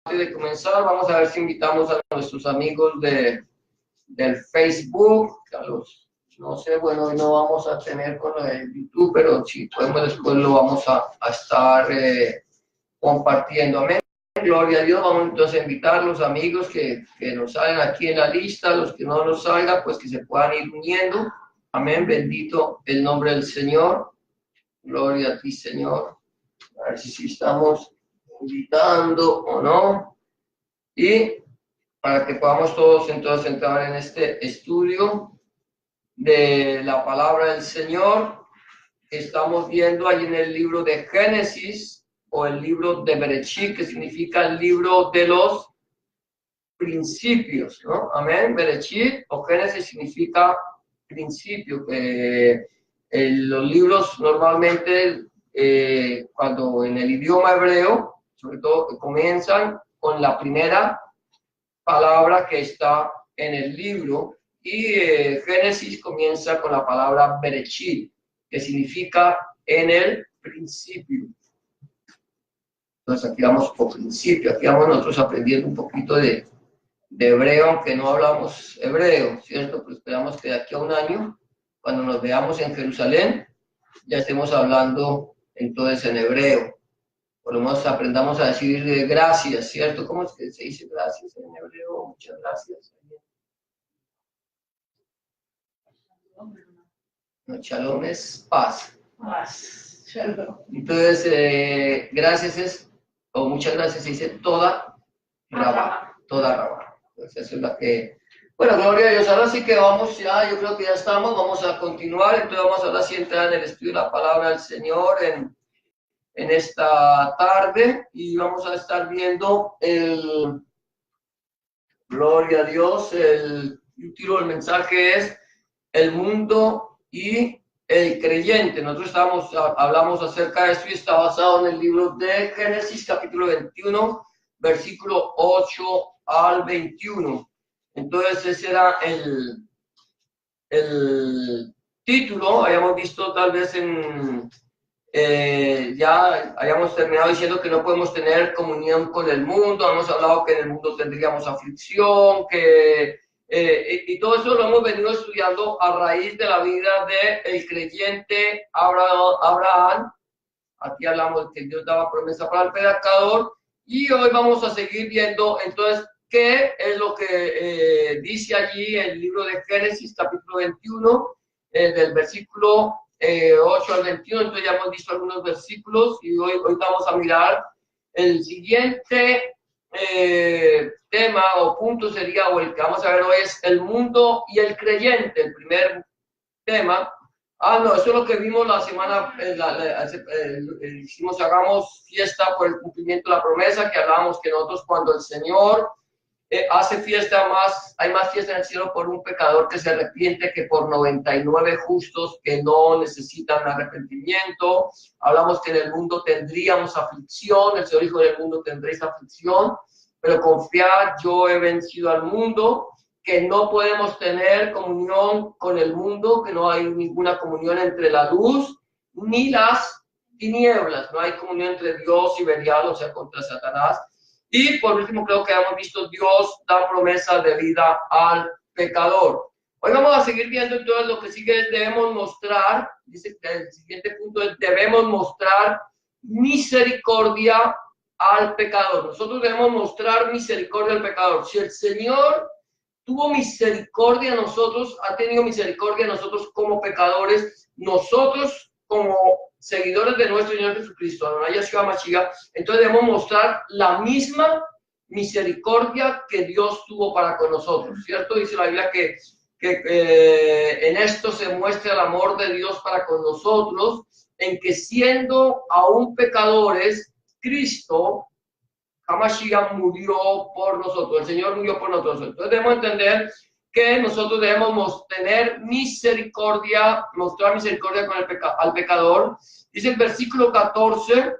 Antes de comenzar, vamos a ver si invitamos a nuestros amigos del Facebook, no sé, bueno, hoy no vamos a tener con lo de YouTube, pero si podemos después lo vamos a estar compartiendo. Amén. Gloria a Dios. Vamos entonces a invitar a los amigos que nos salen aquí en la lista, los que no nos salgan, pues que se puedan ir uniendo. Amén. Bendito el nombre del Señor. Gloria a ti, Señor. A ver si estamos invitando o no. Y para que podamos todos entonces entrar en este estudio de la palabra del Señor, que estamos viendo ahí en el libro de Génesis o el libro de Bereshit, que significa el libro de los principios, ¿no? Amén. Bereshit o Génesis significa principio. Los libros normalmente, cuando en el idioma hebreo, sobre todo, comienzan con la primera palabra que está en el libro, y Génesis comienza con la palabra Bereshit, que significa en el principio. Entonces aquí vamos por principio, aquí vamos nosotros aprendiendo un poquito de hebreo, aunque no hablamos hebreo, ¿cierto? Pues esperamos que de aquí a un año, cuando nos veamos en Jerusalén, ya estemos hablando entonces en hebreo. Por lo menos aprendamos a decir gracias, ¿cierto? ¿Cómo es que se dice gracias en hebreo? Muchas gracias. No, shalom es paz. Paz, shalom. Entonces, gracias es, o muchas gracias se dice toda rabá, toda rabá. Entonces, esa es la que... Bueno, gloria a Dios. Ahora sí que vamos ya, yo creo que ya estamos, vamos a continuar. Entonces vamos ahora sí a entrar en el estudio de la palabra del Señor en esta tarde, y vamos a estar viendo gloria a Dios, el título del mensaje es El mundo y el creyente. Nosotros hablamos acerca de esto y está basado en el libro de Génesis capítulo 21, versículo 8 al 21. Entonces ese era el título. Habíamos visto tal vez ya hayamos terminado diciendo que no podemos tener comunión con el mundo. Hemos hablado que en el mundo tendríamos aflicción, y todo eso lo hemos venido estudiando a raíz de la vida del creyente Abraham. Aquí hablamos de que Dios daba promesa para el pecador, y hoy vamos a seguir viendo entonces qué es lo que dice allí en el libro de Génesis capítulo 21, del versículo 8 al 21. Entonces ya hemos visto algunos versículos, y hoy vamos a mirar el siguiente tema o punto sería, o el que vamos a ver hoy es el mundo y el creyente, el primer tema. No, eso es lo que vimos la semana, hicimos, hagamos fiesta por el cumplimiento de la promesa, que hablábamos que nosotros cuando el Señor hace fiesta, hay más fiesta en el cielo por un pecador que se arrepiente que por 99 justos que no necesitan arrepentimiento. Hablamos que en el mundo tendríamos aflicción, el Señor dijo: en el mundo tendréis aflicción, pero confiad, yo he vencido al mundo, que no podemos tener comunión con el mundo, que no hay ninguna comunión entre la luz ni las tinieblas, no hay comunión entre Dios y Belial, o sea, contra Satanás. Y por último, creo que hemos visto Dios da promesa de vida al pecador. Hoy vamos a seguir viendo. Entonces lo que sigue es debemos mostrar, dice que el siguiente punto es debemos mostrar misericordia al pecador. Nosotros debemos mostrar misericordia al pecador. Si el Señor tuvo misericordia a nosotros, ha tenido misericordia a nosotros como pecadores, nosotros como seguidores de nuestro Señor Jesucristo, Adonai Yeshua Mashiach, entonces debemos mostrar la misma misericordia que Dios tuvo para con nosotros, ¿cierto? Dice la Biblia que en esto se muestra el amor de Dios para con nosotros, en que siendo aún pecadores, Cristo Hamashiach murió por nosotros, el Señor murió por nosotros. Entonces debemos entender que nosotros debemos tener misericordia, mostrar misericordia con al pecador. Dice el versículo 14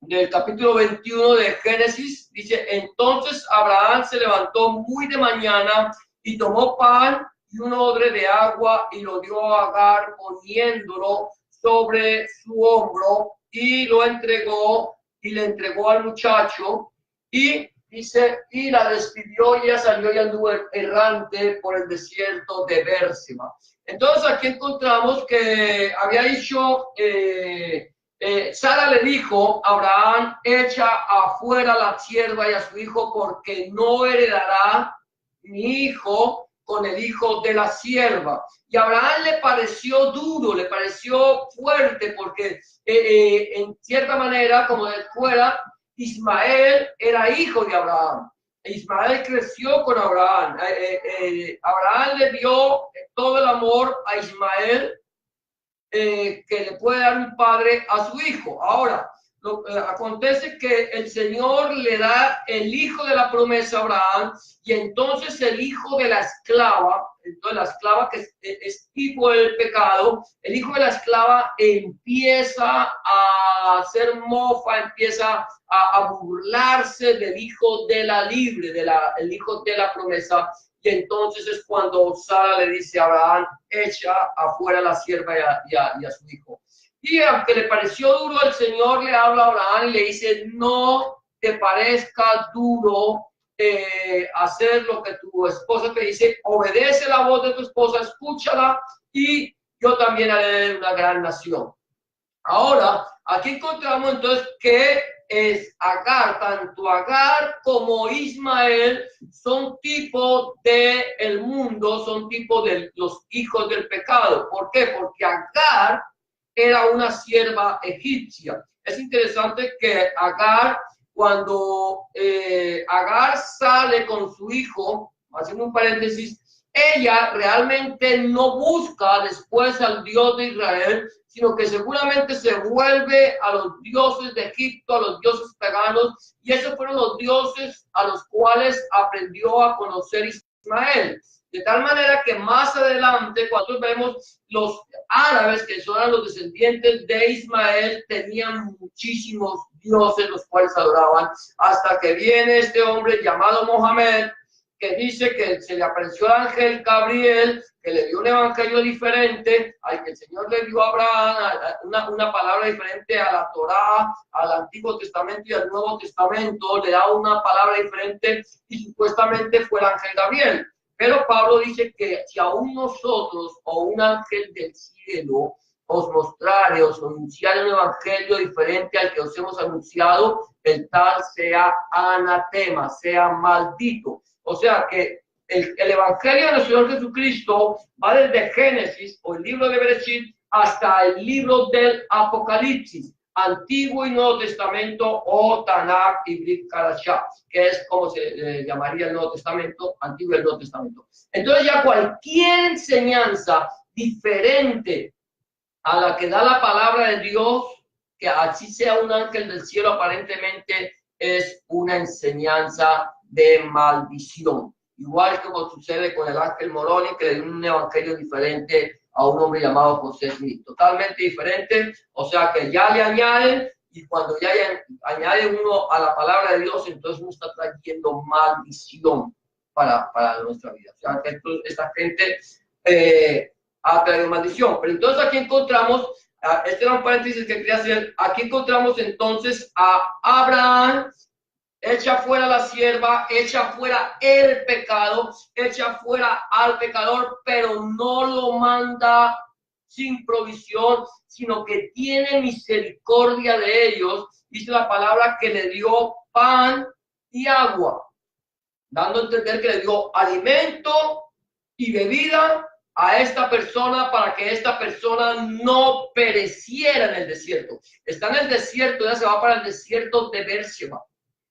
del capítulo 21 de Génesis, dice: entonces Abraham se levantó muy de mañana y tomó pan y un odre de agua y lo dio a Agar, poniéndolo sobre su hombro, y lo entregó y le entregó al muchacho, y dice, y la despidió y ella salió y anduvo errante por el desierto de Bérseba. Entonces aquí encontramos que había dicho, Sara le dijo a Abraham, echa afuera la sierva y a su hijo porque no heredará mi hijo con el hijo de la sierva. Y a Abraham le pareció duro, le pareció fuerte porque en cierta manera, como de fuera, Ismael era hijo de Abraham. Ismael creció con Abraham. Abraham le dio todo el amor a Ismael que le puede dar un padre a su hijo. Ahora, acontece que el Señor le da el hijo de la promesa a Abraham y entonces el hijo de la esclava, entonces la esclava que es tipo del pecado, el hijo de la esclava empieza a hacer mofa, empieza a burlarse del hijo de la libre, el hijo de la promesa. Y entonces es cuando Sara le dice a Abraham, echa afuera la sierva y a su hijo. Y aunque le pareció duro, el Señor le habla a Abraham y le dice, no te parezca duro hacer lo que tu esposa te dice, obedece la voz de tu esposa, escúchala y yo también haré una gran nación. Ahora, aquí encontramos entonces que es Agar, tanto Agar como Ismael son tipo del mundo, son tipo de los hijos del pecado. ¿Por qué? Porque Agar era una sierva egipcia. Es interesante que Agar, cuando Agar sale con su hijo, haciendo un paréntesis, ella realmente no busca después al Dios de Israel, sino que seguramente se vuelve a los dioses de Egipto, a los dioses paganos, y esos fueron los dioses a los cuales aprendió a conocer Ismael. De tal manera que más adelante, cuando vemos los árabes, que son los descendientes de Ismael, tenían muchísimos dioses los cuales adoraban, hasta que viene este hombre llamado Mohammed, que dice que se le apareció el ángel Gabriel, que le dio un evangelio diferente al que el Señor le dio a Abraham, una palabra diferente a la Torá, al Antiguo Testamento y al Nuevo Testamento, le da una palabra diferente y supuestamente fue el ángel Gabriel. Pero Pablo dice que si aún nosotros o un ángel del cielo os mostrare, os anunciare un evangelio diferente al que os hemos anunciado, el tal sea anatema, sea maldito. O sea que el evangelio de nuestro Señor Jesucristo va desde Génesis o el libro de Bereshit hasta el libro del Apocalipsis, Antiguo y Nuevo Testamento o Tanakh y Brit Kadashah, que es como se llamaría el Nuevo Testamento, Antiguo y el Nuevo Testamento. Entonces ya cualquier enseñanza diferente a la que da la palabra de Dios, que así sea un ángel del cielo, aparentemente es una enseñanza de maldición. Igual como sucede con el ángel Moroni, que le dio un evangelio diferente a un hombre llamado José Smith. Totalmente diferente, o sea que ya le añaden, y cuando ya añade uno a la palabra de Dios, entonces uno está trayendo maldición para nuestra vida. O sea que esta gente ha traído maldición. Pero entonces aquí encontramos, este era un paréntesis que quería hacer, aquí encontramos entonces a Abraham, echa fuera la sierva, echa fuera el pecado, echa fuera al pecador, pero no lo manda sin provisión, sino que tiene misericordia de ellos. Dice la palabra que le dio pan y agua, dando a entender que le dio alimento y bebida a esta persona para que esta persona no pereciera en el desierto. Está en el desierto, ya se va para el desierto de Bérseba.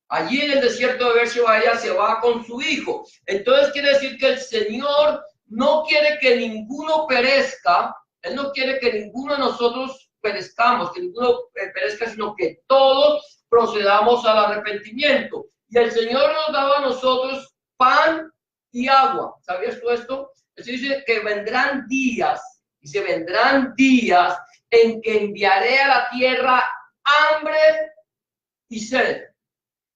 Allí en el desierto de Bérseba ella se va con su hijo. Entonces quiere decir que el Señor no quiere que ninguno perezca. Él no quiere que ninguno de nosotros perezcamos, que ninguno perezca, sino que todos procedamos al arrepentimiento. Y el Señor nos daba a nosotros pan y agua. ¿Sabías tú esto? Eso dice que vendrán días, dice, vendrán días en que enviaré a la tierra hambre y sed,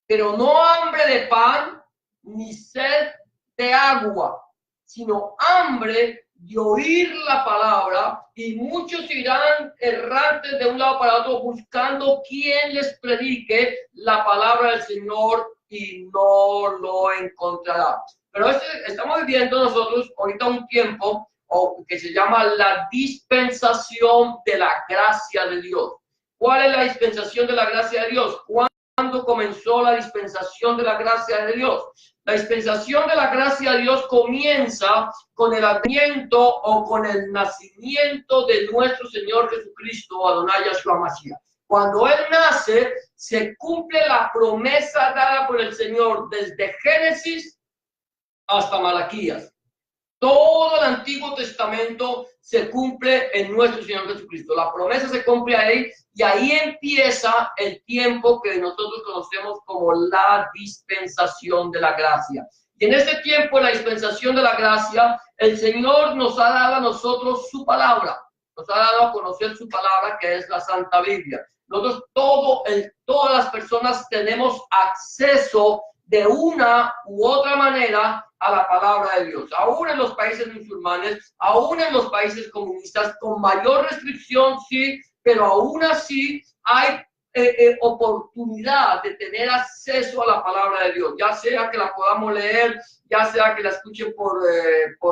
pero no hambre de pan ni sed de agua, sino hambre de oír la palabra, y muchos irán errantes de un lado para otro buscando quien les predique la palabra del Señor y no lo encontrará. Pero estamos viviendo nosotros ahorita un tiempo que se llama la dispensación de la gracia de Dios. ¿Cuál es la dispensación de la gracia de Dios? ¿Cuándo comenzó la dispensación de la gracia de Dios? La dispensación de la gracia de Dios comienza con el adviento o con el nacimiento de nuestro Señor Jesucristo, Adonai Yahshua Mashiach. Cuando Él nace, se cumple la promesa dada por el Señor desde Génesis hasta Malaquías. Todo el Antiguo Testamento se cumple en nuestro Señor Jesucristo. La promesa se cumple ahí y ahí empieza el tiempo que nosotros conocemos como la dispensación de la gracia. Y en este tiempo, la dispensación de la gracia, el Señor nos ha dado a nosotros su palabra. Nos ha dado a conocer su palabra, que es la Santa Biblia. Nosotros, todas las personas tenemos acceso de una u otra manera a la palabra de Dios, aún en los países musulmanes, aún en los países comunistas, con mayor restricción, sí, pero aún así hay oportunidad de tener acceso a la palabra de Dios, ya sea que la podamos leer, ya sea que la escuchen por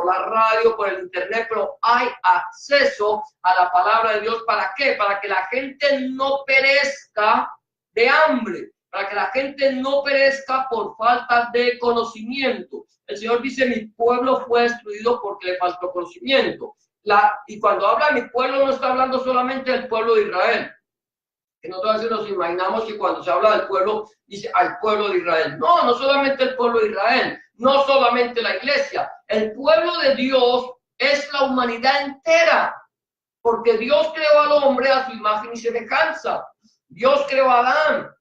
la radio, por el internet, pero hay acceso a la palabra de Dios. ¿Para qué? Para que la gente no perezca de hambre, para que la gente no perezca por falta de conocimiento. El Señor dice, mi pueblo fue destruido porque le faltó conocimiento. Y cuando habla mi pueblo, no está hablando solamente del pueblo de Israel. Que nosotros a veces nos imaginamos que cuando se habla del pueblo, dice al pueblo de Israel. No, no solamente el pueblo de Israel, no solamente la iglesia. El pueblo de Dios es la humanidad entera, porque Dios creó al hombre a su imagen y semejanza. Dios creó a Adán,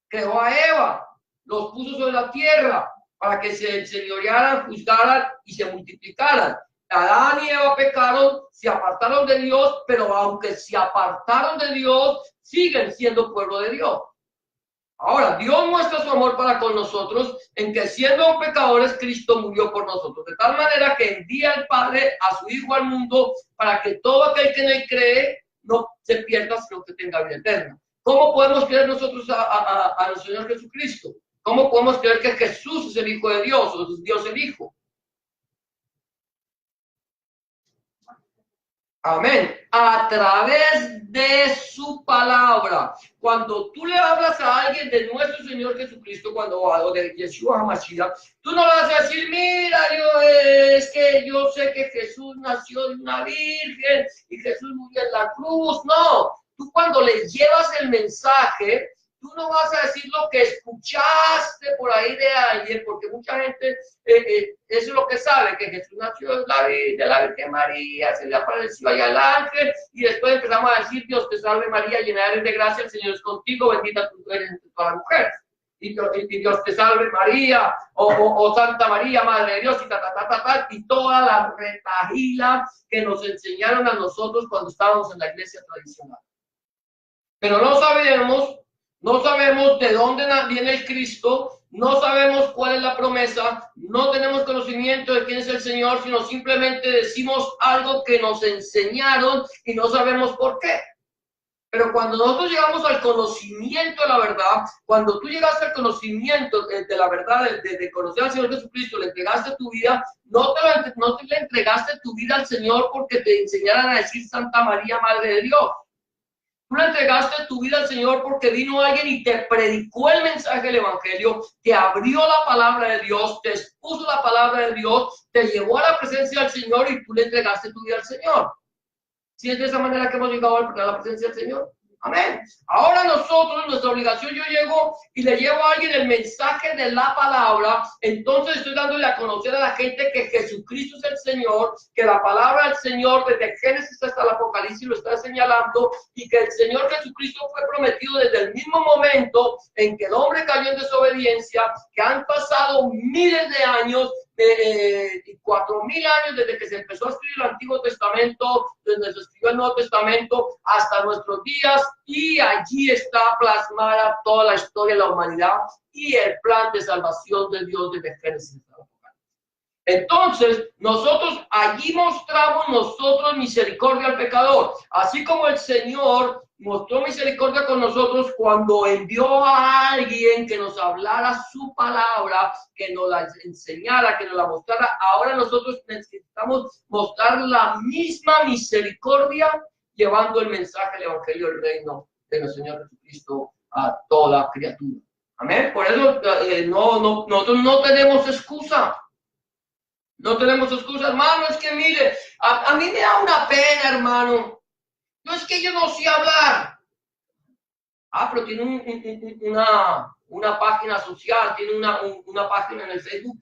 creó a Eva, los puso sobre la tierra para que se enseñorearan, juzgaran y se multiplicaran. Adán y Eva pecaron, se apartaron de Dios, pero aunque se apartaron de Dios, siguen siendo pueblo de Dios. Ahora, Dios muestra su amor para con nosotros en que siendo pecadores, Cristo murió por nosotros. De tal manera que envía el Padre a su Hijo al mundo para que todo aquel que en él cree no se pierda, sino que tenga vida eterna. ¿Cómo podemos creer nosotros a nuestro Señor Jesucristo? ¿Cómo podemos creer que Jesús es el Hijo de Dios o es Dios el Hijo? Amén. A través de su palabra. Cuando tú le hablas a alguien de nuestro Señor Jesucristo, o de Yeshua HaMashiach, tú no le vas a decir, mira, es que yo sé que Jesús nació de una virgen y Jesús murió en la cruz. No, tú cuando le llevas el mensaje, tú no vas a decir lo que escuchaste por ahí de alguien, porque mucha gente, eso es lo que sabe, que Jesús nació de la Virgen María, se le apareció allá al ángel, y después empezamos a decir, Dios te salve María, llena eres de gracia, el Señor es contigo, bendita tú eres entre todas las mujeres. Y Dios te salve María, o Santa María, Madre de Dios, y toda la retahila que nos enseñaron a nosotros cuando estábamos en la iglesia tradicional. Pero no sabemos de dónde viene el Cristo, no sabemos cuál es la promesa, no tenemos conocimiento de quién es el Señor, sino simplemente decimos algo que nos enseñaron y no sabemos por qué. Pero cuando nosotros llegamos al conocimiento de la verdad, cuando tú llegaste al conocimiento de la verdad, de conocer al Señor Jesucristo, le entregaste tu vida, no te le entregaste tu vida al Señor porque te enseñaran a decir Santa María, Madre de Dios. Tú le entregaste tu vida al Señor porque vino alguien y te predicó el mensaje del Evangelio, te abrió la palabra de Dios, te expuso la palabra de Dios, te llevó a la presencia del Señor y tú le entregaste tu vida al Señor. ¿Sí es de esa manera que hemos llegado a la presencia del Señor? Amén. Ahora nosotros, nuestra obligación, yo llego y le llevo a alguien el mensaje de la palabra, entonces estoy dándole a conocer a la gente que Jesucristo es el Señor, que la palabra del Señor desde Génesis hasta el Apocalipsis lo está señalando y que el Señor Jesucristo fue prometido desde el mismo momento en que el hombre cayó en desobediencia, que han pasado miles de años, 4.000 años desde que se empezó a escribir el Antiguo Testamento, desde que se escribió el Nuevo Testamento hasta nuestros días, y allí está plasmada toda la historia de la humanidad y el plan de salvación de Dios desde Génesis hasta el Apocalipsis. Entonces, nosotros allí mostramos nosotros misericordia al pecador, así como el Señor mostró misericordia con nosotros cuando envió a alguien que nos hablara su palabra, que nos la enseñara, que nos la mostrara. Ahora nosotros necesitamos mostrar la misma misericordia llevando el mensaje del Evangelio del Reino de nuestro Señor Jesucristo a toda criatura. Amén. Por eso nosotros no tenemos excusa. No tenemos excusa, hermano. Es que mire, a mí me da una pena, hermano. No es que yo no sé hablar. Pero tiene una página social, tiene una página en el Facebook.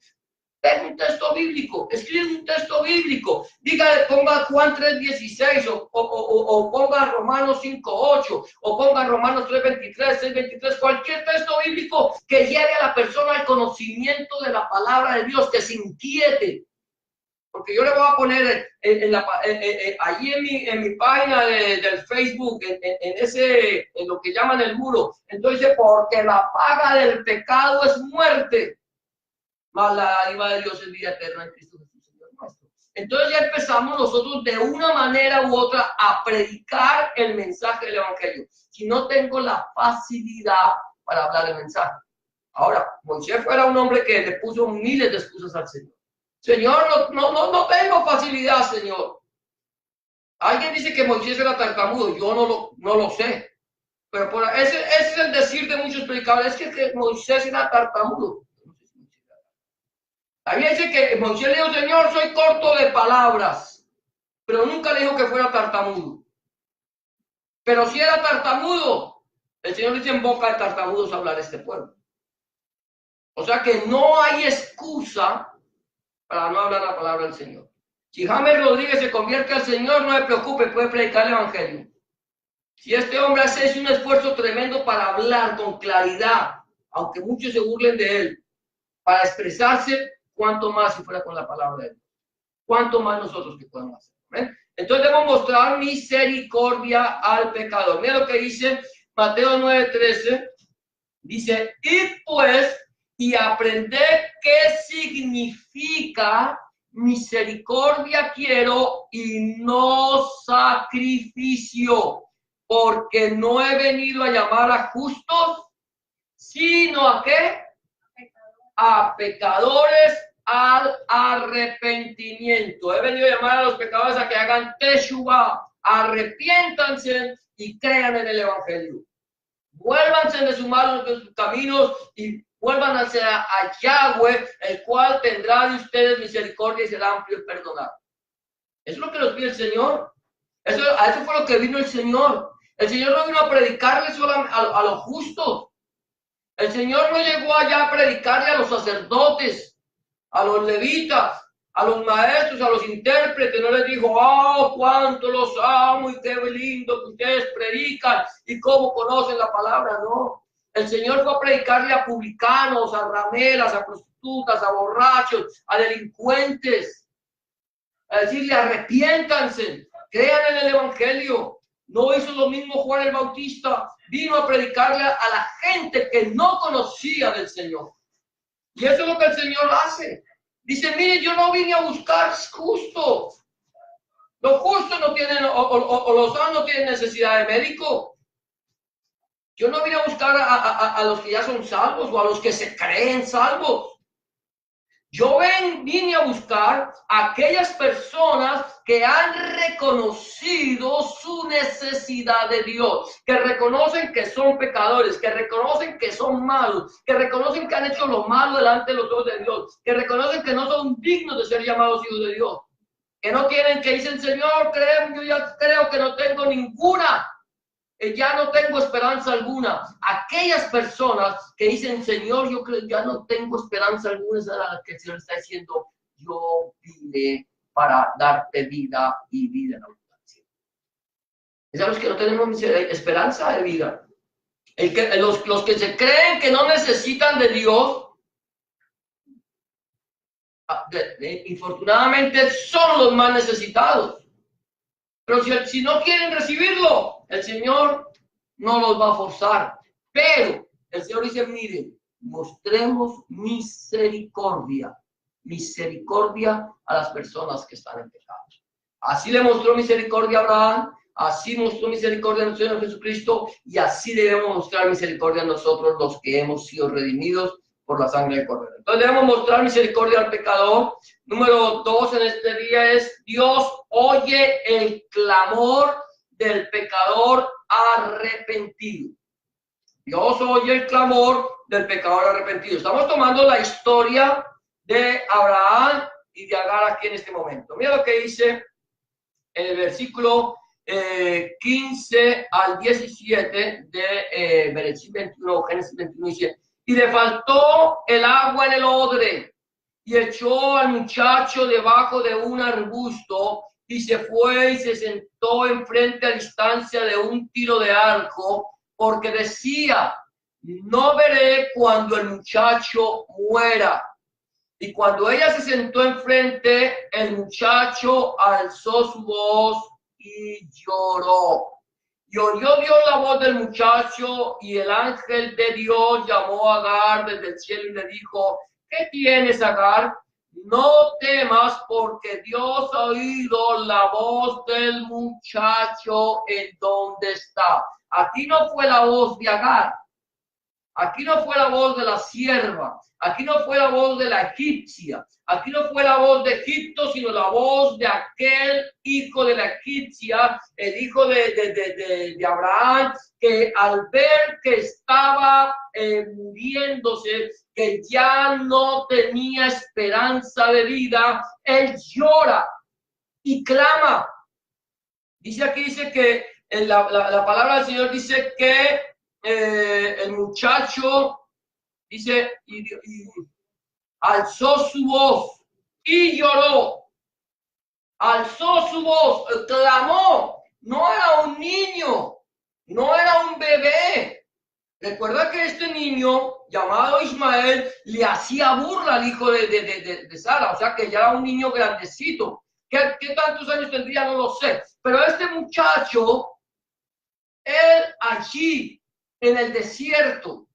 Pega un texto bíblico, escribe un texto bíblico, dígale, ponga Juan 3:16 o ponga Romanos 5:8 o ponga Romanos 3:23, 6:23, cualquier texto bíblico que lleve a la persona al conocimiento de la palabra de Dios, que se inquiete. Porque yo le voy a poner allí en mi página del Facebook, en lo que llaman el muro. Entonces, porque la paga del pecado es muerte, mas la dádiva de Dios es vida eterna en Cristo Jesús, Señor nuestro. Entonces ya empezamos nosotros de una manera u otra a predicar el mensaje del Evangelio. Si no tengo la facilidad para hablar el mensaje. Ahora, Moisés fuera un hombre que le puso miles de excusas al Señor. Señor, no tengo facilidad, Señor. Alguien dice que Moisés era tartamudo. Yo no lo sé. Pero ese es el decir de muchos predicadores, es que Moisés era tartamudo. También dice que Moisés le dijo, Señor, soy corto de palabras, pero nunca le dijo que fuera tartamudo. Pero si era tartamudo, el Señor dice en boca de tartamudos hablar este pueblo. O sea que no hay excusa para no hablar la palabra del Señor. Si James Rodríguez se convierte al Señor, no se preocupe, puede predicar el Evangelio. Si este hombre hace un esfuerzo tremendo para hablar con claridad, aunque muchos se burlen de él, para expresarse, cuánto más si fuera con la palabra de Dios. Cuánto más nosotros que podemos hacer. ¿Ven? Entonces debemos mostrar misericordia al pecador. Mira lo que dice Mateo 9:13. Dice, y aprender qué significa misericordia quiero y no sacrificio, porque no he venido a llamar a justos, sino a ¿qué? A pecadores al arrepentimiento. He venido a llamar a los pecadores a que hagan teshuvah, arrepiéntanse y crean en el Evangelio. Vuélvanse de sus malos de sus caminos y vuelvan hacia a Yahweh, el cual tendrá de ustedes misericordia y será amplio en perdonar. Eso es lo que nos pide el Señor. Eso fue lo que vino el Señor. El Señor no vino a predicarle solo a los justos. El Señor no llegó allá a predicarle a los sacerdotes, a los levitas, a los maestros, a los intérpretes. No les dijo, cuánto los amo y qué lindo que ustedes predican y cómo conocen la palabra. No. El Señor fue a predicarle a publicanos, a rameras, a prostitutas, a borrachos, a delincuentes. A decirle, arrepiéntanse, crean en el Evangelio. No hizo lo mismo Juan el Bautista. Vino a predicarle a la gente que no conocía del Señor. Y eso es lo que el Señor hace. Dice, mire, yo no vine a buscar justos. Los justos no tienen, o los sanos no tienen necesidad de médico. Yo no vine a buscar a los que ya son salvos o a los que se creen salvos. Yo vine a buscar a aquellas personas que han reconocido su necesidad de Dios, que reconocen que son pecadores, que reconocen que son malos, que reconocen que han hecho lo malo delante de los ojos de Dios, que reconocen que no son dignos de ser llamados hijos de Dios, que no tienen, que dicen, Señor, yo ya creo que no tengo ninguna. Ya no tengo esperanza alguna. Aquellas personas que dicen, Señor, yo creo ya no tengo esperanza alguna, es a las que el Señor está diciendo, yo vine para darte vida y vida en abundancia. Es a los que no tenemos esperanza de vida. Los que se creen que no necesitan de Dios, infortunadamente son los más necesitados. Pero si no quieren recibirlo, el Señor no los va a forzar. Pero el Señor dice, miren, mostremos misericordia a las personas que están en pecado. Así le mostró misericordia a Abraham, Así mostró misericordia a nuestro Señor Jesucristo y así debemos mostrar misericordia a nosotros los que hemos sido redimidos por la sangre del Cordero. Entonces debemos mostrar misericordia al pecador. Número 2 en este día es: Dios oye el clamor del pecador arrepentido. Dios oye el clamor del pecador arrepentido. Estamos tomando la historia de Abraham y de Agar aquí en este momento. Mira lo que dice en el versículo 15 al 17 de Bereshit 21, Génesis 21, dice: y le faltó el agua en el odre, y echó al muchacho debajo de un arbusto, y se fue y se sentó enfrente a distancia de un tiro de arco, porque decía: no veré cuando el muchacho muera. Y cuando ella se sentó enfrente, el muchacho alzó su voz y lloró. Y oyó Dios la voz del muchacho, y el ángel de Dios llamó a Agar desde el cielo y le dijo: ¿qué tienes, Agar? No temas, porque Dios ha oído la voz del muchacho en donde está. Aquí no fue la voz de Agar. Aquí no fue la voz de la sierva, aquí no fue la voz de la egipcia, aquí no fue la voz de Egipto, sino la voz de aquel hijo de la egipcia, el hijo de Abraham, que al ver que estaba muriéndose, que ya no tenía esperanza de vida, él llora y clama. Dice que en la palabra del Señor dice que el muchacho dice y alzó su voz y lloró, alzó su voz, clamó. No era un niño, no era un bebé. Recuerda que este niño llamado Ismael le hacía burla al hijo de Sara, o sea que ya era un niño grandecito. ¿Qué tantos años tendría? No lo sé. Pero este muchacho, él allí en el desierto,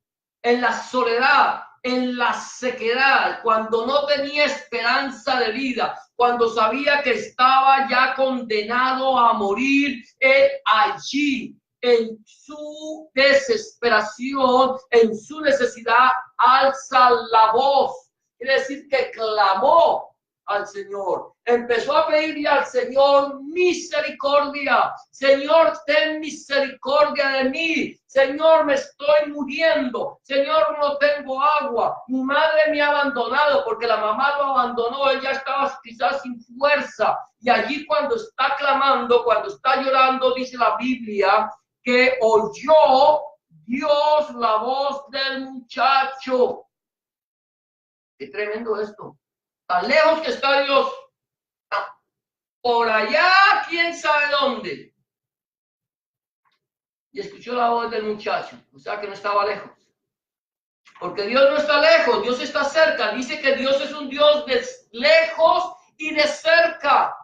en la soledad, en la sequedad, cuando no tenía esperanza de vida, cuando sabía que estaba ya condenado a morir, él allí, en su desesperación, en su necesidad, alza la voz. Quiere decir que clamó al Señor, empezó a pedirle al Señor misericordia. Señor, ten misericordia de mí. Señor, me estoy muriendo. Señor, no tengo agua. Mi madre me ha abandonado porque la mamá lo abandonó. Él ya estaba quizás sin fuerza. Y allí cuando está clamando, cuando está llorando, dice la Biblia que oyó Dios la voz del muchacho. Qué tremendo esto. Tan lejos que está Dios, por allá, quién sabe dónde. Y escuchó la voz del muchacho, o sea que no estaba lejos. Porque Dios no está lejos, Dios está cerca. Dice que Dios es un Dios de lejos y de cerca.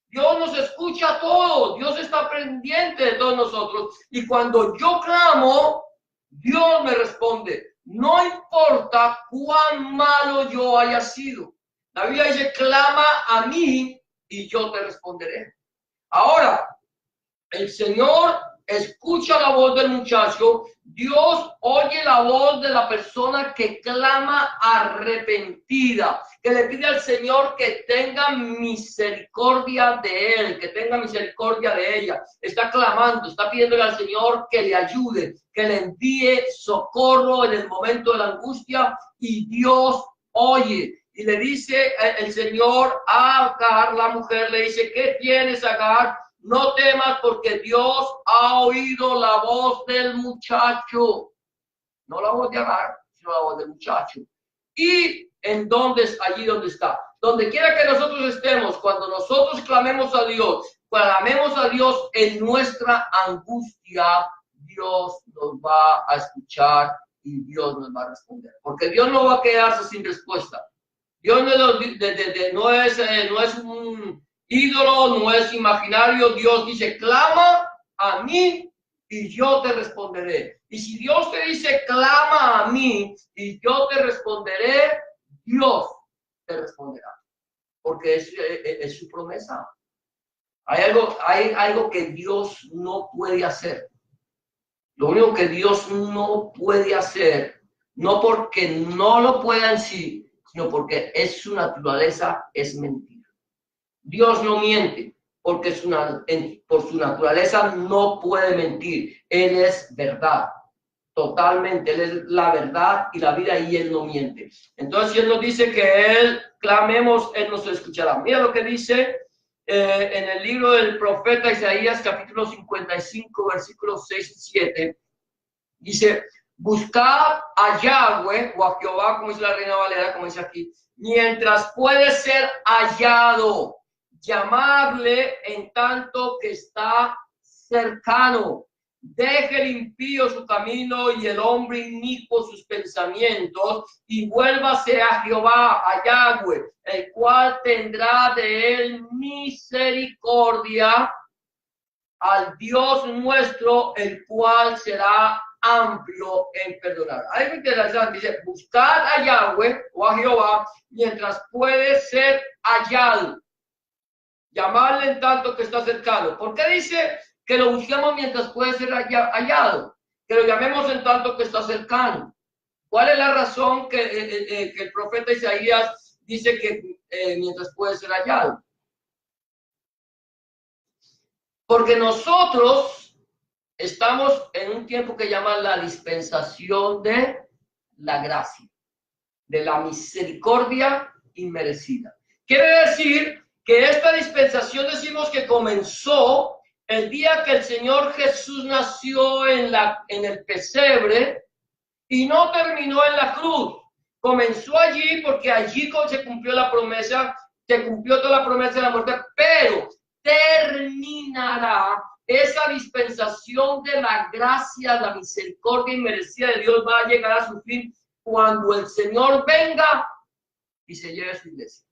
Dios nos escucha a todos, Dios está pendiente de todos nosotros. Y cuando yo clamo, Dios me responde. No importa cuán malo yo haya sido. La Biblia dice: clama a mí y yo te responderé. Ahora, el Señor escucha la voz del muchacho. Dios oye la voz de la persona que clama arrepentida, que le pide al Señor que tenga misericordia de él, que tenga misericordia de ella. Está clamando, está pidiéndole al Señor que le ayude, que le envíe socorro en el momento de la angustia, y Dios oye. Y le dice el Señor a Agar, la mujer, le dice: ¿qué tienes, Agar? No temas, porque Dios ha oído la voz del muchacho. No la voz de Agar, sino la voz del muchacho. ¿Y en dónde es? Allí donde está. Donde quiera que nosotros estemos, cuando nosotros clamemos a Dios en nuestra angustia, Dios nos va a escuchar y Dios nos va a responder. Porque Dios no va a quedarse sin respuesta. Dios no es un ídolo, no es imaginario. Dios dice: clama a mí y yo te responderé. Y si Dios te dice: clama a mí y yo te responderé, Dios te responderá. Porque es su promesa. Hay algo que Dios no puede hacer. Lo único que Dios no puede hacer, no porque no lo pueda en sí, sino porque es su naturaleza, es mentira. Dios no miente, porque por su naturaleza no puede mentir. Él es verdad, totalmente. Él es la verdad y la vida y Él no miente. Entonces, si Él nos dice que Él clamemos, Él nos escuchará. Mira lo que dice en el libro del profeta Isaías, capítulo 55, versículos 6 y 7. Dice, buscad a Yahweh o a Jehová, como dice la Reina Valera, como dice aquí, mientras puede ser hallado, llamarle en tanto que está cercano. Deje el impío su camino y el hombre inicuo sus pensamientos y vuélvase a Jehová, a Yahweh, el cual tendrá de él misericordia, al Dios nuestro, el cual será amplio en perdonar. Algo interesante, dice, buscad a Yahweh o a Jehová mientras puede ser hallado. Llamarle en tanto que está cercano. ¿Por qué dice que lo busquemos mientras puede ser hallado? Que lo llamemos en tanto que está cercano. ¿Cuál es la razón que el profeta Isaías dice que mientras puede ser hallado? Porque nosotros estamos en un tiempo que llaman la dispensación de la gracia, de la misericordia inmerecida. Quiere decir que esta dispensación decimos que comenzó el día que el Señor Jesús nació en el pesebre y no terminó en la cruz. Comenzó allí porque allí se cumplió la promesa, se cumplió toda la promesa de la muerte, pero terminará esa dispensación de la gracia, la misericordia inmerecida de Dios va a llegar a su fin cuando el Señor venga y se lleve a su iglesia.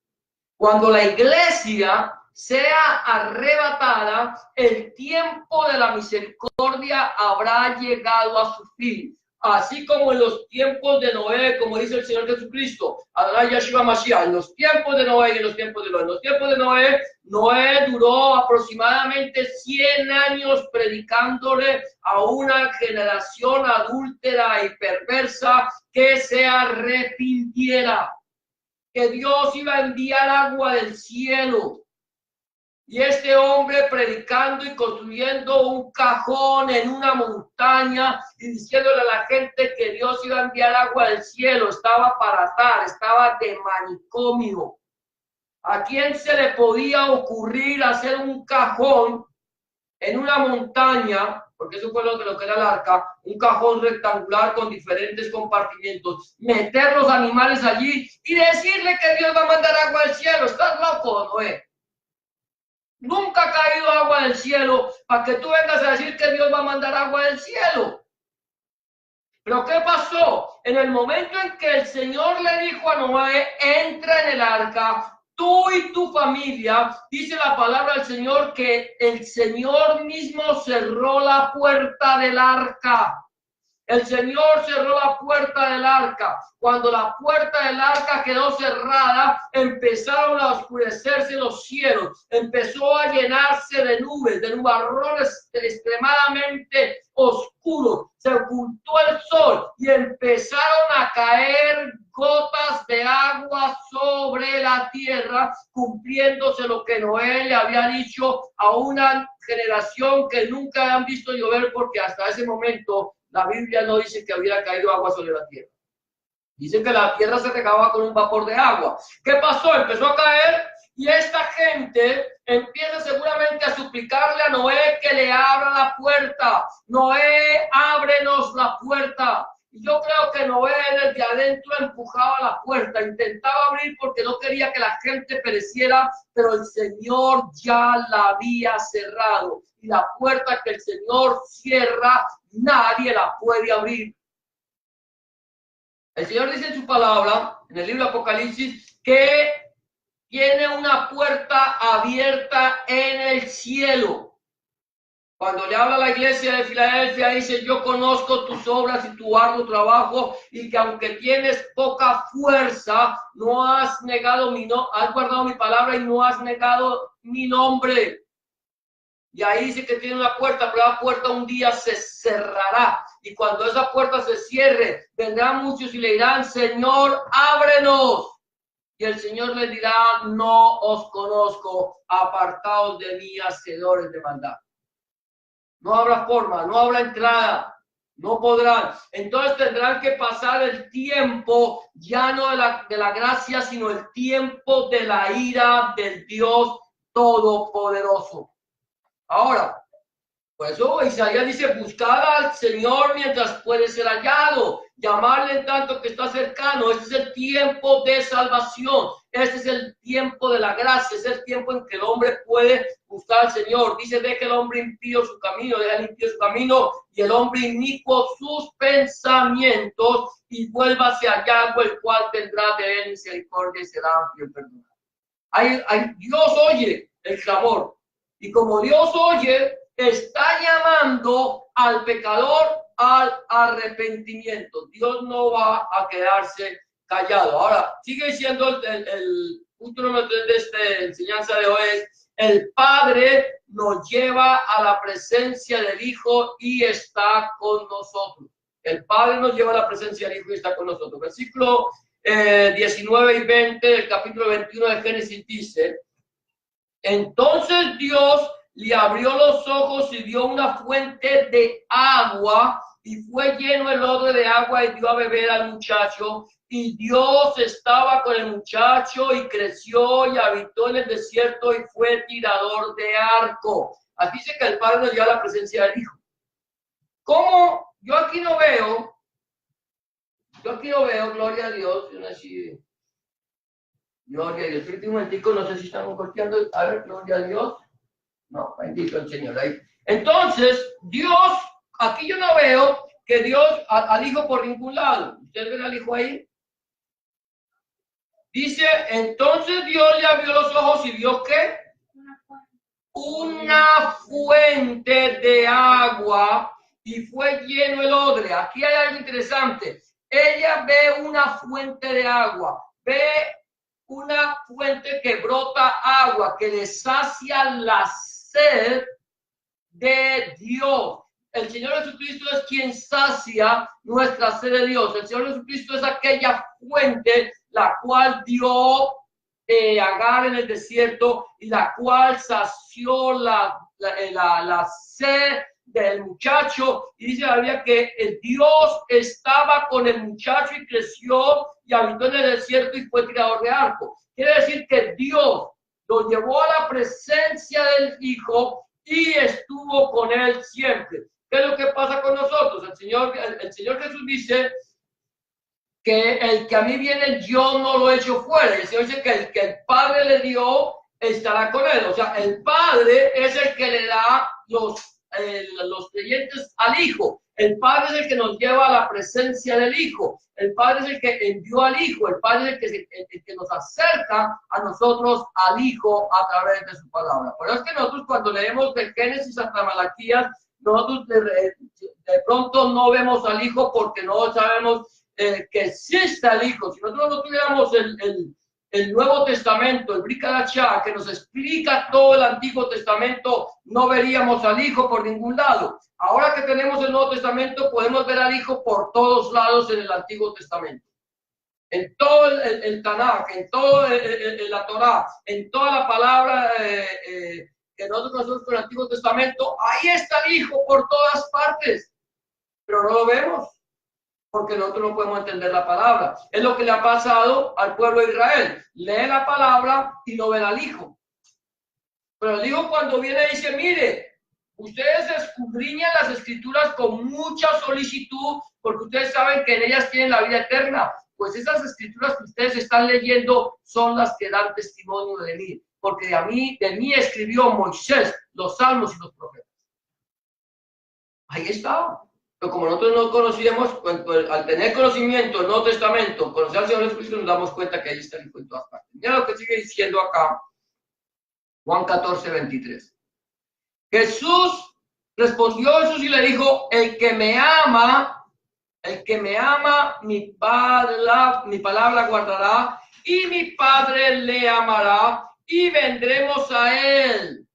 Cuando la iglesia sea arrebatada, el tiempo de la misericordia habrá llegado a su fin. Así como en los tiempos de Noé, como dice el Señor Jesucristo, Adonai Yahshua Mashiach, en los tiempos de Noé y en los tiempos de Noé. En los tiempos de Noé, Noé duró aproximadamente 100 años predicándole a una generación adúltera y perversa que se arrepintiera, que Dios iba a enviar agua del cielo. Y este hombre predicando y construyendo un cajón en una montaña y diciéndole a la gente que Dios iba a enviar agua del cielo, estaba para atar, estaba de manicomio. ¿A quién se le podía ocurrir hacer un cajón en una montaña? Porque eso fue lo que era el arca, un cajón rectangular con diferentes compartimentos, meter los animales allí y decirle que Dios va a mandar agua del cielo. ¿Estás loco, Noé? Nunca ha caído agua del cielo para que tú vengas a decir que Dios va a mandar agua del cielo. Pero ¿qué pasó? En el momento en que el Señor le dijo a Noé, entra en el arca, tú y tu familia, dice la palabra del Señor que el Señor mismo cerró la puerta del arca. El Señor cerró la puerta del arca. Cuando la puerta del arca quedó cerrada, empezaron a oscurecerse los cielos. Empezó a llenarse de nubes, de nubarrones extremadamente oscuros. Se ocultó el sol y empezaron a caer gotas de agua sobre la tierra, cumpliéndose lo que Noé le había dicho a una generación que nunca habían visto llover, porque hasta ese momento la Biblia no dice que hubiera caído agua sobre la tierra. Dice que la tierra se regaba con un vapor de agua. ¿Qué pasó? Empezó a caer y esta gente empieza seguramente a suplicarle a Noé que le abra la puerta. Noé, ábrenos la puerta. Y yo creo que Noé desde adentro empujaba la puerta, intentaba abrir porque no quería que la gente pereciera, pero el Señor ya la había cerrado. Y la puerta que el Señor cierra, nadie la puede abrir. El Señor dice en su palabra, en el libro de Apocalipsis, que tiene una puerta abierta en el cielo. Cuando le habla a la iglesia de Filadelfia, dice, yo conozco tus obras y tu arduo trabajo, y que aunque tienes poca fuerza, no has negado has guardado mi palabra y no has negado mi nombre. Y ahí dice que tiene una puerta, pero la puerta un día se cerrará. Y cuando esa puerta se cierre, vendrán muchos y le dirán, Señor, ábrenos. Y el Señor les dirá, no os conozco, apartaos de mí, hacedores de maldad. No habrá forma, no habrá entrada, no podrán. Entonces tendrán que pasar el tiempo, ya no de la gracia, sino el tiempo de la ira del Dios Todopoderoso. Ahora, por eso Isaías dice, buscad al Señor mientras puede ser hallado, llamarle en tanto que está cercano. Este es el tiempo de salvación, este es el tiempo de la gracia, es el tiempo en que el hombre puede buscar al Señor. Dice, deje el hombre impío su camino, deja el impío su camino, y el hombre inicuo sus pensamientos, y vuélvase a Yahweh, el cual tendrá de él misericordia y será amplio perdón. Dios oye el clamor, y como Dios oye, está llamando al pecador al arrepentimiento. Dios no va a quedarse callado. Ahora, sigue diciendo el punto número 3 de esta enseñanza de hoy es, el Padre nos lleva a la presencia del Hijo y está con nosotros. El Padre nos lleva a la presencia del Hijo y está con nosotros. Versículo 19 y 20 del capítulo 21 de Génesis dice, entonces Dios le abrió los ojos y vio una fuente de agua y fue lleno el odre de agua y dio a beber al muchacho. Y Dios estaba con el muchacho y creció y habitó en el desierto y fue tirador de arco. Aquí dice que el Padre nos lleva a la presencia del Hijo. ¿Cómo? Yo aquí no veo, gloria a Dios, gloria a Dios. Un momentico, no sé si estamos golpeando. A ver, gloria a Dios. No, bendito el Señor. Ahí. Entonces, Dios, aquí yo no veo que Dios al Hijo por ningún lado. ¿Ustedes ven al Hijo ahí? Dice, entonces Dios le abrió los ojos y vio ¿qué? Una fuente de agua y fue lleno el odre. Aquí hay algo interesante. Ella ve una fuente de agua, ve una fuente que brota agua, que le sacia la sed de Dios. El Señor Jesucristo es quien sacia nuestra sed de Dios. El Señor Jesucristo es aquella fuente la cual dio Agar en el desierto y la cual sació la sed del muchacho. Y dice la Biblia que el Dios estaba con el muchacho y creció y habitó en el desierto y fue tirador de arco. Quiere decir que Dios lo llevó a la presencia del Hijo y estuvo con él siempre. ¿Qué es lo que pasa con nosotros? El Señor Jesús dice que el que a mí viene yo no lo echo fuera. El Señor dice que el Padre le dio estará con él. O sea, el Padre es el que le da los creyentes al Hijo. El Padre es el que nos lleva a la presencia del Hijo. El Padre es el que envió al Hijo. El Padre es el que nos acerca a nosotros al Hijo a través de su palabra. Pero es que nosotros cuando leemos de Génesis hasta Malaquías, nosotros de pronto no vemos al Hijo porque no sabemos que exista el Hijo. Si nosotros no tuviéramos el Nuevo Testamento, el Brit Hadashah, que nos explica todo el Antiguo Testamento, no veríamos al Hijo por ningún lado. Ahora que tenemos el Nuevo Testamento, podemos ver al Hijo por todos lados en el Antiguo Testamento. En todo el Tanaj, en todo la Torah, en toda la palabra que nosotros conocemos con el Antiguo Testamento, ahí está el Hijo por todas partes. Pero no lo vemos, porque nosotros no podemos entender la palabra. Es lo que le ha pasado al pueblo de Israel. Lee la palabra y no ven al Hijo. Pero el Hijo cuando viene dice, mire, ustedes escudriñan las Escrituras con mucha solicitud, porque ustedes saben que en ellas tienen la vida eterna. Pues esas Escrituras que ustedes están leyendo son las que dan testimonio de mí. Porque de mí escribió Moisés los salmos y los profetas. Ahí está. Pero como nosotros no conocíamos, al tener conocimiento del Nuevo Testamento, conocer al Señor Jesucristo, nos damos cuenta que ahí está el Hijo en todas partes. Mira lo que sigue diciendo acá, Juan 14, 23. Jesús respondió y le dijo, el que me ama, mi palabra guardará, y mi Padre le amará, y vendremos a él,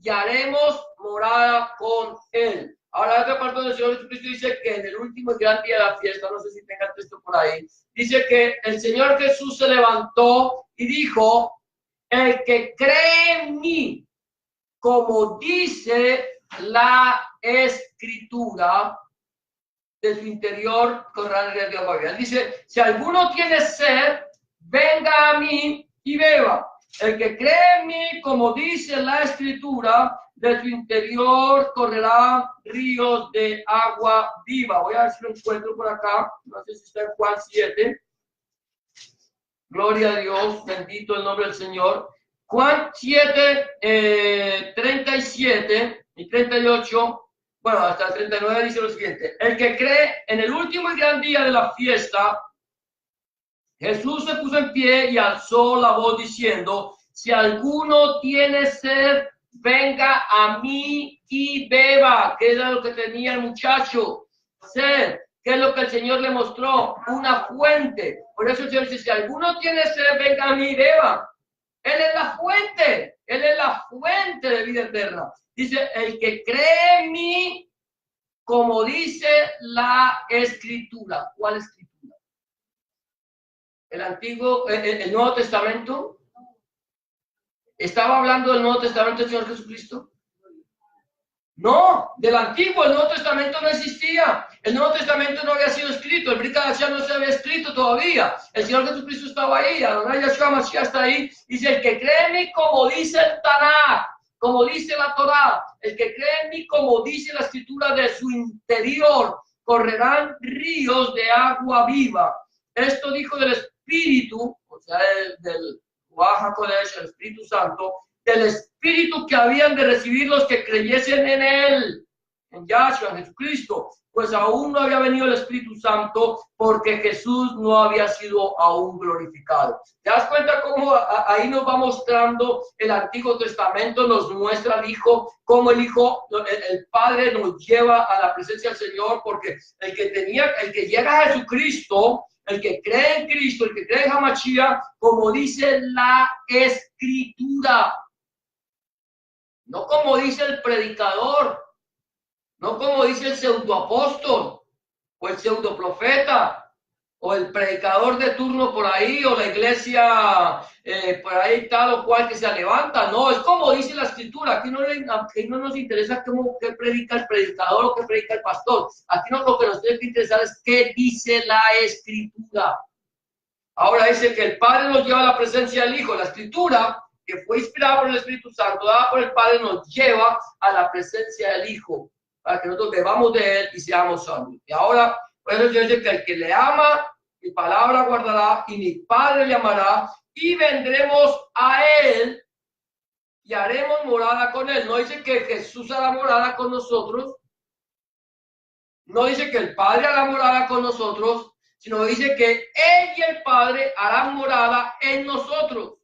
y haremos morada con él. Ahora, otra parte donde el Señor Jesucristo dice que en el último y gran día de la fiesta, no sé si tenga texto por ahí, dice que el Señor Jesús se levantó y dijo: el que cree en mí, como dice la Escritura, de su interior correrán ríos de agua viva. Él dice: si alguno tiene sed, venga a mí y beba. El que cree en mí, como dice la Escritura, de su interior correrán ríos de agua viva. Voy a ver si lo encuentro por acá. No sé si está en Juan 7. Gloria a Dios, bendito el nombre del Señor. Juan 7, 37 y 38. Bueno, hasta el 39 dice lo siguiente: el que cree en el último y gran día de la fiesta, Jesús se puso en pie y alzó la voz diciendo: si alguno tiene sed, venga a mí y beba. ¿Qué era lo que tenía el muchacho? Sed. ¿Qué es lo que el Señor le mostró? Una fuente. Por eso el Señor dice: si alguno tiene sed, venga a mí y beba. Él es la fuente. Él es la fuente de vida eterna. Dice: el que cree en mí, como dice la Escritura. ¿Cuál Escritura? El Antiguo, el Nuevo Testamento. ¿Estaba hablando del Nuevo Testamento del Señor Jesucristo? No, del Antiguo. El Nuevo Testamento no existía. El Nuevo Testamento no había sido escrito. El Brit Hadashah no se había escrito todavía. El Señor Jesucristo estaba ahí. Adonai Yahshua Mashiach está ahí. Dice: el que cree en mí, como dice el Tanaj, como dice la Torá, el que cree en mí, como dice la Escritura, de su interior correrán ríos de agua viva. Esto dijo del Espíritu, o sea, del Ruach HaKodesh, el Espíritu Santo, del Espíritu que habían de recibir los que creyesen en Él, en Yahshua, en Jesucristo, pues aún no había venido el Espíritu Santo porque Jesús no había sido aún glorificado. ¿Te das cuenta cómo ahí nos va mostrando el Antiguo Testamento? Nos muestra el Hijo, cómo el Hijo, el Padre nos lleva a la presencia del Señor, porque el que llega a Jesucristo, el que cree en Cristo, el que cree en Hamashiach, como dice la Escritura, no como dice el predicador, no como dice el pseudoapóstol, o el pseudoprofeta, o el predicador de turno por ahí, o la iglesia por ahí tal o cual que se levanta. No, es como dice la Escritura. Aquí no nos interesa qué predica el predicador o qué predica el pastor. Aquí lo que nos tiene que interesar es qué dice la Escritura. Ahora dice que el Padre nos lleva a la presencia del Hijo. La Escritura, que fue inspirada por el Espíritu Santo, dada por el Padre, nos lleva a la presencia del Hijo, para que nosotros bebamos de Él y seamos salvos. Y ahora, por eso yo dice que el que le ama, mi palabra guardará, y mi Padre le amará, y vendremos a Él, y haremos morada con Él. No dice que Jesús hará morada con nosotros, no dice que el Padre hará morada con nosotros, sino dice que Él y el Padre harán morada en nosotros.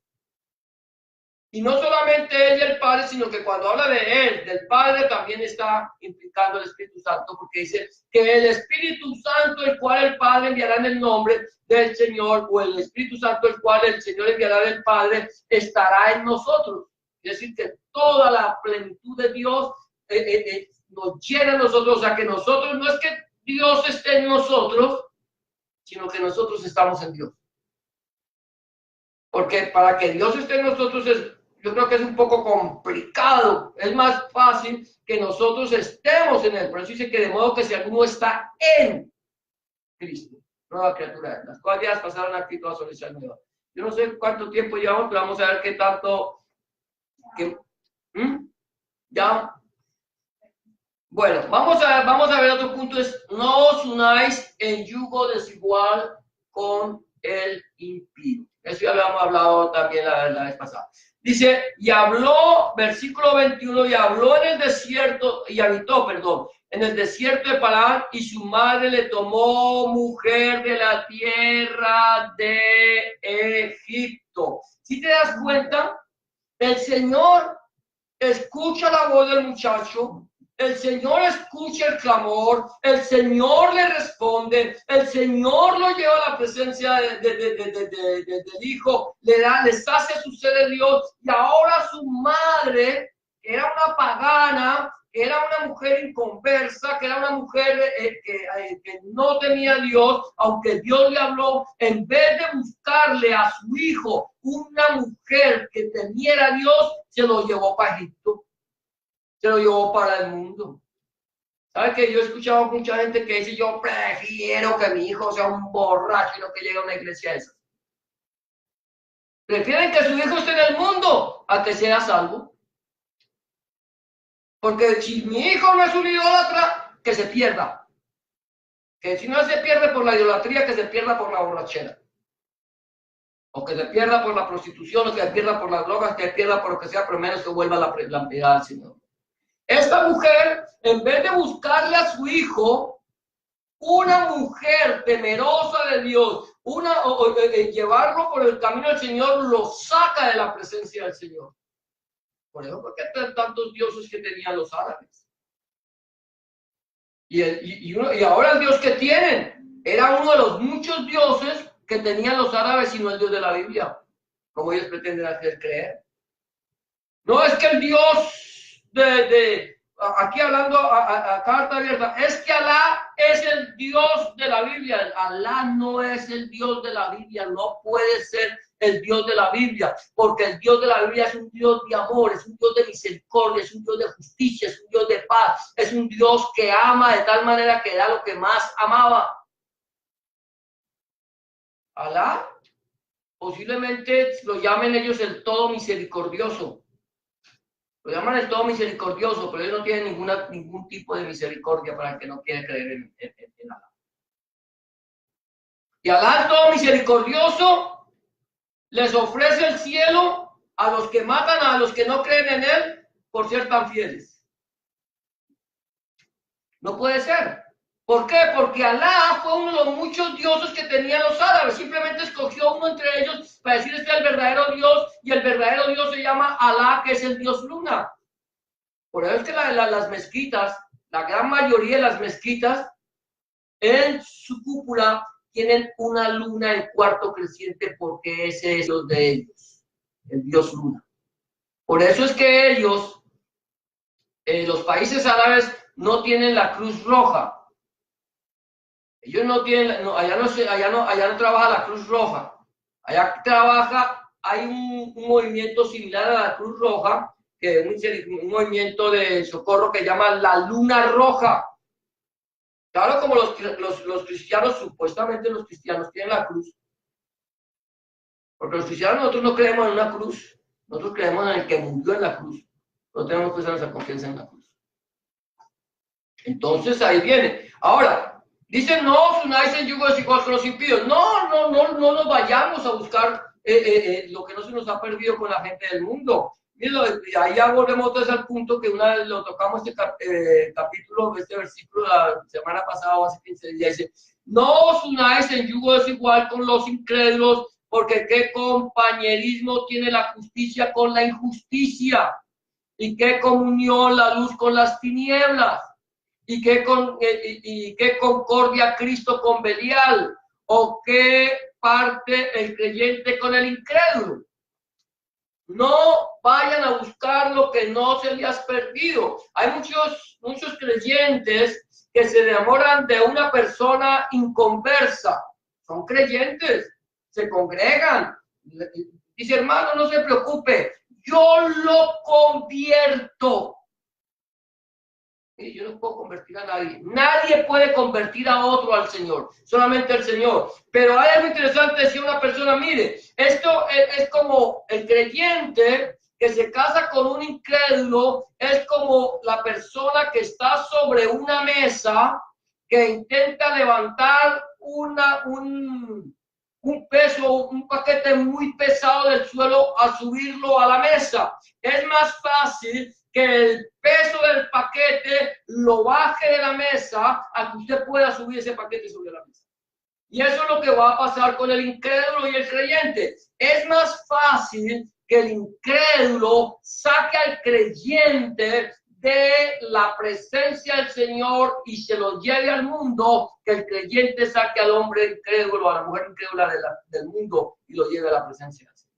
Y no solamente Él y el Padre, sino que cuando habla de Él, del Padre, también está implicando el Espíritu Santo, porque dice que el Espíritu Santo, el cual el Padre enviará en el nombre del Señor, o el Espíritu Santo, el cual el Señor enviará del Padre, estará en nosotros. Es decir, que toda la plenitud de Dios nos llena a nosotros. O sea, que nosotros, no es que Dios esté en nosotros, sino que nosotros estamos en Dios. Porque para que Dios esté en nosotros yo creo que es un poco complicado. Es más fácil que nosotros estemos en Él. Por eso dice que de modo que si alguno está en Cristo, nueva criatura. Las cuales días pasaron aquí todas son hechas nuevas. Yo no sé cuánto tiempo llevamos, pero vamos a ver qué tanto. ¿Ya? Bueno, vamos a ver otro punto. Es: no os unáis en yugo desigual con el impío. Eso ya lo habíamos hablado también la vez pasada. Dice: y habló, versículo 21, y habló en el desierto, y habitó, en el desierto de Parán, y su madre le tomó mujer de la tierra de Egipto. ¿Sí te das cuenta? El Señor escucha la voz del muchacho, el Señor escucha el clamor, el Señor le responde, el Señor lo lleva a la presencia del Hijo, les hace suceder Dios, y ahora su madre, era una pagana, que era una mujer inconversa, que era una mujer que no tenía a Dios, aunque Dios le habló, en vez de buscarle a su hijo una mujer que temiera a Dios, se lo llevó para Egipto, se lo llevó para el mundo. ¿Sabes que yo he escuchado mucha gente que dice, yo prefiero que mi hijo sea un borracho y no que llegue a una iglesia esa? Prefieren que su hijo esté en el mundo a que sea salvo. Porque si mi hijo no es un idólatra, que se pierda. Que si no se pierde por la idolatría, que se pierda por la borrachera. O que se pierda por la prostitución, o que se pierda por las drogas, que se pierda por lo que sea, pero menos que vuelva la piedad al Señor. Esta mujer, en vez de buscarle a su hijo, una mujer temerosa de Dios, llevarlo por el camino del Señor, lo saca de la presencia del Señor. Por eso, ¿por qué tantos dioses que tenían los árabes? Y ahora el Dios que tienen era uno de los muchos dioses que tenían los árabes y no el Dios de la Biblia, como ellos pretenden hacer creer. No es que el Dios aquí hablando a carta abierta, es que Alá es el Dios de la Biblia. Alá no es el Dios de la Biblia, no puede ser el Dios de la Biblia, porque el Dios de la Biblia es un Dios de amor, es un Dios de misericordia, es un Dios de justicia, es un Dios de paz, es un Dios que ama de tal manera que da lo que más amaba. Alá, posiblemente lo llamen ellos el todo misericordioso. Lo llaman el todo misericordioso, pero ellos no tienen ningún tipo de misericordia para el que no quiere creer en Alá. Y Alá, el todo misericordioso, les ofrece el cielo a los que matan, a los que no creen en él, por ser tan fieles. No puede ser. ¿Por qué? Porque Alá fue uno de los muchos dioses que tenían los árabes. Simplemente escogió uno entre ellos para decir este es el verdadero Dios, y el verdadero Dios se llama Alá, que es el Dios luna. Por eso es que las mezquitas, la gran mayoría de las mezquitas, en su cúpula tienen una luna en cuarto creciente, porque ese es el Dios de ellos, el Dios luna. Por eso es que ellos, los países árabes, no tienen la Cruz Roja. Ellos no tienen, allá no trabaja la Cruz Roja. Allá hay un movimiento similar a la Cruz Roja, que es un movimiento de socorro que llama la Luna Roja. Claro, como los cristianos, supuestamente los cristianos tienen la cruz. Porque los cristianos, nosotros no creemos en una cruz. Nosotros creemos en el que murió en la cruz. No tenemos que usar nuestra confianza en la cruz. Entonces ahí viene. Ahora, dicen, no os unáis en yugo desigual con los impíos. No nos vayamos a buscar lo que no se nos ha perdido con la gente del mundo. Y ahí ya volvemos otra vez al punto que una vez lo tocamos capítulo, este versículo la semana pasada o hace 15 días, dice, no os unáis en yugo desigual con los incrédulos, porque qué compañerismo tiene la justicia con la injusticia, y qué comunión la luz con las tinieblas, y qué concordia Cristo con Belial, o qué parte el creyente con el incrédulo. No vayan a buscar lo que no se les ha perdido. Hay muchos creyentes que se enamoran de una persona inconversa. Son creyentes, se congregan. Dice, hermano, no se preocupe, yo lo convierto. Y yo no puedo convertir a nadie. Nadie puede convertir a otro al Señor, solamente el Señor. Pero hay algo interesante decir una persona, mire, esto es como el creyente que se casa con un incrédulo, es como la persona que está sobre una mesa que intenta levantar un peso, un paquete muy pesado del suelo a subirlo a la mesa. Es más fácil que el peso del paquete lo baje de la mesa a que usted pueda subir ese paquete sobre la mesa. Y eso es lo que va a pasar con el incrédulo y el creyente. Es más fácil que el incrédulo saque al creyente de la presencia del Señor y se lo lleve al mundo, que el creyente saque al hombre incrédulo, a la mujer incrédula del mundo y lo lleve a la presencia del Señor.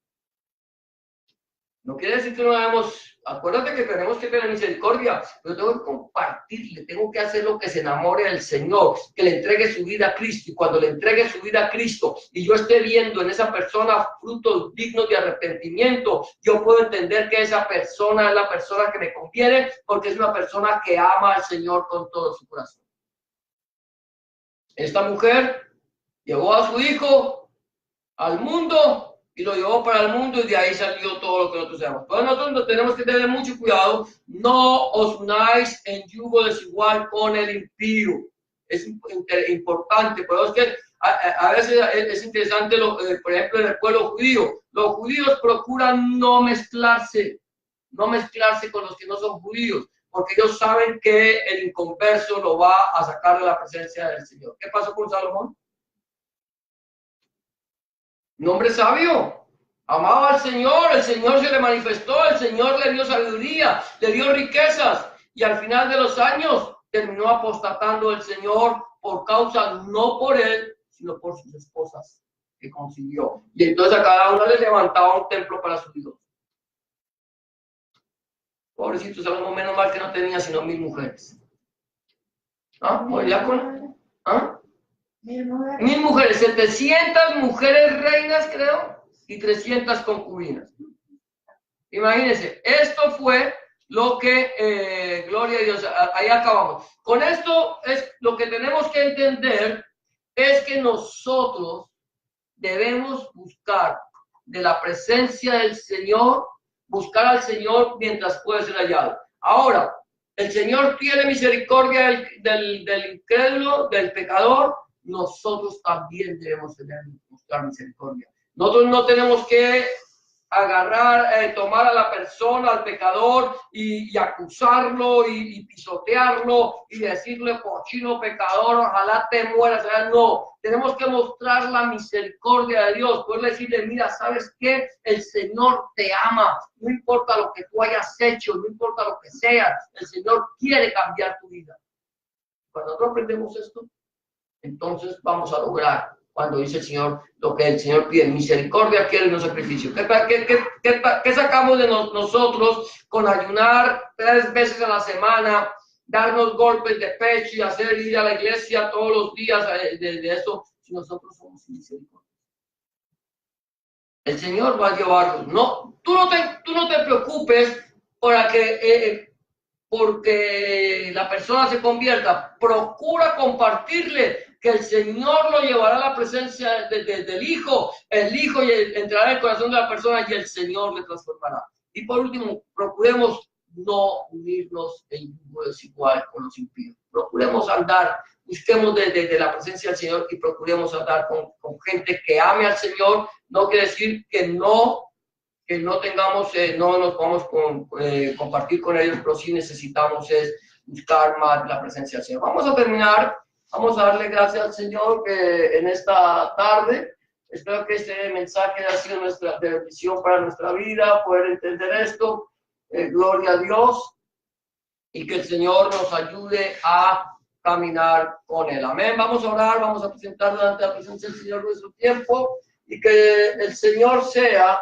No quiere decir que no debemos, acuérdate que tenemos que tener misericordia, pero tengo que compartirle, tengo que hacer lo que se enamore del Señor, que le entregue su vida a Cristo. Y cuando le entregue su vida a Cristo y yo esté viendo en esa persona frutos dignos de arrepentimiento, yo puedo entender que esa persona es la persona que me conviene, porque es una persona que ama al Señor con todo su corazón. Esta mujer llevó a su hijo al mundo y lo llevó para el mundo, y de ahí salió todo lo que nosotros sabemos. Pero nosotros tenemos que tener mucho cuidado. No os unáis en yugo desigual con el impío. Es importante, pero es que a veces es interesante, por ejemplo, en el pueblo judío. Los judíos procuran no mezclarse con los que no son judíos, porque ellos saben que el inconverso lo va a sacar de la presencia del Señor. ¿Qué pasó con Salomón? Un hombre sabio, amaba al Señor, el Señor se le manifestó, el Señor le dio sabiduría, le dio riquezas, y al final de los años terminó apostatando el Señor por causa, no por él, sino por sus esposas que consiguió. Y entonces a cada uno le levantaba un templo para su Dios. Pobrecito Salomón, menos mal que no tenía sino 1000 mujeres. ¿Ah? ¿Muy diácono? ¿Ah? 1000 mujeres, 700 mujeres reinas, creo, y 300 concubinas. Imagínense, esto fue lo que, gloria a Dios, ahí acabamos. Con esto es lo que tenemos que entender, es que nosotros debemos buscar de la presencia del Señor, buscar al Señor mientras puede ser hallado. Ahora, el Señor tiene misericordia del incrédulo, del pecador. Nosotros también debemos mostrar misericordia. Nosotros no tenemos que agarrar, tomar a la persona, al pecador, y acusarlo y pisotearlo y decirle, cochino pecador, ojalá te mueras. No, tenemos que mostrar la misericordia de Dios, poder decirle, mira, ¿sabes qué? El Señor te ama, no importa lo que tú hayas hecho, no importa lo que sea, el Señor quiere cambiar tu vida. Cuando nosotros aprendemos esto, entonces vamos a lograr, cuando dice el Señor, lo que el Señor pide, misericordia quiere, no sacrificio. ¿Qué sacamos de nosotros con ayunar 3 veces a la semana, darnos golpes de pecho y hacer ir a la iglesia todos los días de eso, si nosotros somos misericordia? El Señor va a llevarnos. No, tú no te preocupes porque la persona se convierta. Procura compartirle que el Señor lo llevará a la presencia del Hijo. El Hijo entrará en el corazón de la persona y el Señor le transformará. Y por último, procuremos no unirnos en yugo desigual con los impíos. Procuremos andar, busquemos de la presencia del Señor y procuremos andar con gente que ame al Señor. No quiere decir que no tengamos, no nos podamos compartir con ellos, pero sí necesitamos buscar más la presencia del Señor. Vamos a terminar, vamos a darle gracias al Señor que en esta tarde, espero que este mensaje haya sido de bendición para nuestra vida, poder entender esto, gloria a Dios, y que el Señor nos ayude a caminar con Él. Amén. Vamos a orar, vamos a presentar delante la presencia del Señor nuestro tiempo, y que el Señor sea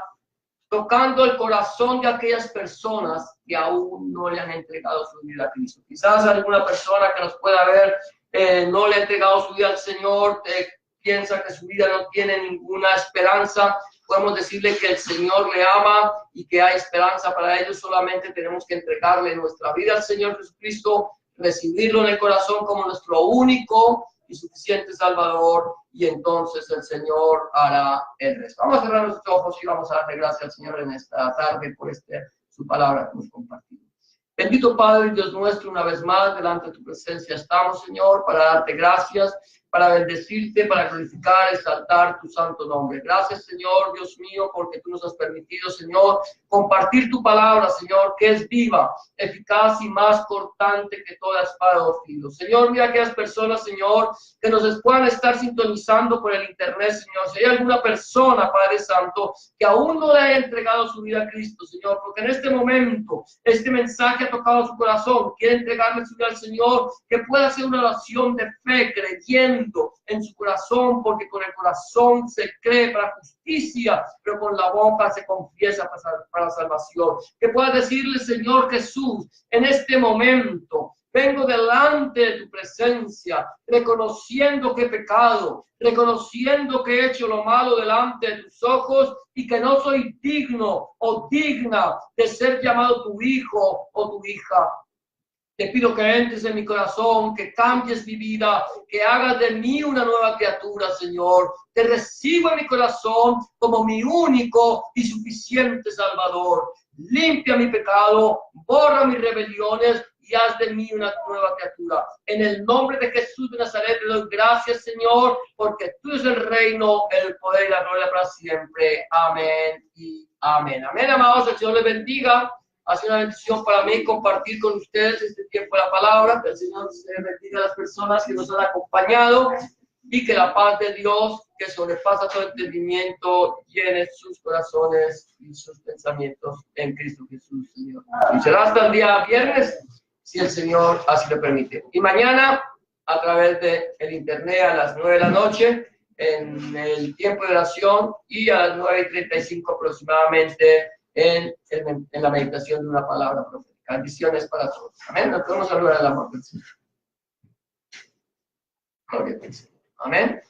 tocando el corazón de aquellas personas que aún no le han entregado su vida a Cristo. Quizás alguna persona que nos pueda ver no le ha entregado su vida al Señor, piensa que su vida no tiene ninguna esperanza. Podemos decirle que el Señor le ama y que hay esperanza para ellos. Solamente tenemos que entregarle nuestra vida al Señor Jesucristo, recibirlo en el corazón como nuestro único y suficiente Salvador, y entonces el Señor hará el resto. Vamos a cerrar nuestros ojos y vamos a darle gracias al Señor en esta tarde por su palabra que nos compartió. Bendito Padre, Dios nuestro, una vez más delante de tu presencia estamos, Señor, para darte gracias, para bendecirte, para glorificar, exaltar tu santo nombre. Gracias, Señor, Dios mío, porque tú nos has permitido, Señor, compartir tu palabra, Señor, que es viva, eficaz y más cortante que toda espada de dos filos. Señor, mira aquellas personas, Señor, que nos puedan estar sintonizando por el internet, Señor. Si hay alguna persona, Padre Santo, que aún no le haya entregado su vida a Cristo, Señor, porque en este momento, este mensaje ha tocado su corazón, quiere entregarle su vida al Señor, que pueda hacer una oración de fe, creyendo creyendo en su corazón, porque con el corazón se cree para justicia, pero con la boca se confiesa para salvación. Que puedas decirle, Señor Jesús, en este momento, vengo delante de tu presencia, reconociendo que he pecado, reconociendo que he hecho lo malo delante de tus ojos y que no soy digno o digna de ser llamado tu hijo o tu hija. Te pido que entres en mi corazón, que cambies mi vida, que hagas de mí una nueva criatura, Señor. Te recibo en mi corazón como mi único y suficiente Salvador. Limpia mi pecado, borra mis rebeliones y haz de mí una nueva criatura. En el nombre de Jesús de Nazaret te doy gracias, Señor, porque tú eres el reino, el poder y la gloria para siempre. Amén y amén. Amén, amados. El Señor les bendiga. Ha sido una bendición para mí compartir con ustedes este tiempo de la palabra. Que el Señor bendiga a las personas que nos han acompañado y que la paz de Dios, que sobrepasa todo entendimiento, llene sus corazones y sus pensamientos en Cristo Jesús, Señor. Y será hasta el día viernes, si el Señor así lo permite. Y mañana, a través del internet, a las 9 de la noche, en el tiempo de oración, y a las 9:35 aproximadamente, en la meditación de una palabra profética. Bendiciones para todos. Amén. Nos podemos saludar al amor del Señor. Gloria al Señor. Amén.